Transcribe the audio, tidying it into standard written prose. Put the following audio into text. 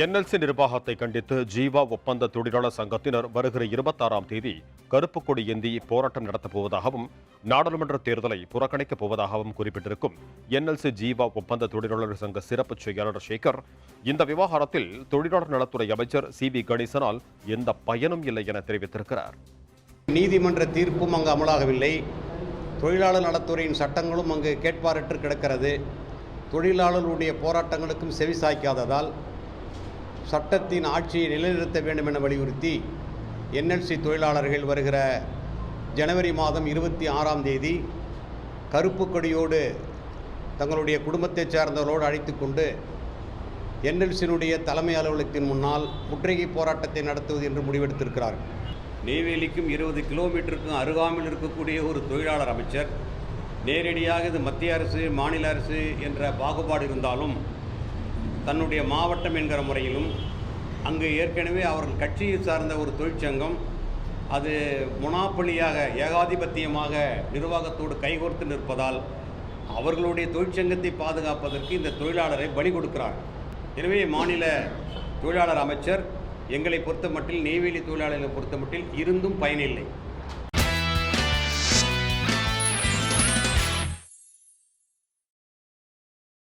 NLC நிர்வாகத்தை கண்டித்து ஜீவா ஒப்பந்த தொழிலாளர் சங்கத்தினர் வருகிற 26ஆம் தேதி கருப்பு கொடி ஏந்தி போராட்டம் நடத்தப் போவதாகவும் நாடாளுமன்ற தேர்தலை புறக்கணிக்கப் போவதாகவும் குறிப்பிட்டிருக்கும் என்எல்சி ஜீவா ஒப்பந்த தொழிலாளர் சங்க சிறப்பு செயலாளர் சேகர், இந்த விவகாரத்தில் தொழிலாளர் நலத்துறை அமைச்சர் சி.வி. கணேசனால் எந்த பயனும் இல்லை என தெரிவித்திருக்கிறார். நீதிமன்ற தீர்ப்பும் அங்கு அமலாகவில்லை. தொழிலாளர் நலத்துறையின் சட்டங்களும் அங்கு கேட்பாரற்று கிடக்கிறது. தொழிலாளர்களுடைய போராட்டங்களுக்கும் செவிசாய்க்காததால் சட்டத்தின் ஆட்சியை நிலைநிறுத்த வேண்டும் என வலியுறுத்தி என்எல்சி தொழிலாளர்கள் வருகிற ஜனவரி மாதம் 26ஆம் தேதி கருப்பு கொடியோடு தங்களுடைய குடும்பத்தைச் சேர்ந்தவர்களோடு அழைத்து கொண்டு என்எல்சியினுடைய தலைமை அலுவலகத்தின் முன்னால் முற்றுகை போராட்டத்தை நடத்துவது என்று முடிவெடுத்திருக்கிறார்கள். நெய்வேலிக்கும் 20 கிலோமீட்டருக்கும் அருகாமையில் இருக்கக்கூடிய ஒரு தொழிலாளர் அமைச்சர் நேரடியாக இது மத்திய அரசு மாநில அரசு என்ற பாகுபாடு இருந்தாலும் தன்னுடைய மாவட்டம் என்கிற முறையிலும் அங்கு ஏற்கனவே அவர்கள் கட்சியை சார்ந்த ஒரு தொழிற்சங்கம் அது மொனாப்பொலியாக ஏகாதிபத்தியமாக நிர்வாகத்தோடு கைகோர்த்து நிற்பதால் அவர்களுடைய தொழிற்சங்கத்தை பாதுகாப்பதற்கு இந்த தொழிலாளரை பலி கொடுக்கிறார். எனவே மாநில தொழிலாளர் அமைச்சர் எங்களை பொறுத்தமட்டில் நெய்வேலி தொழிலாளர்களை பொறுத்தமட்டில் இருந்தும் பயனில்லை.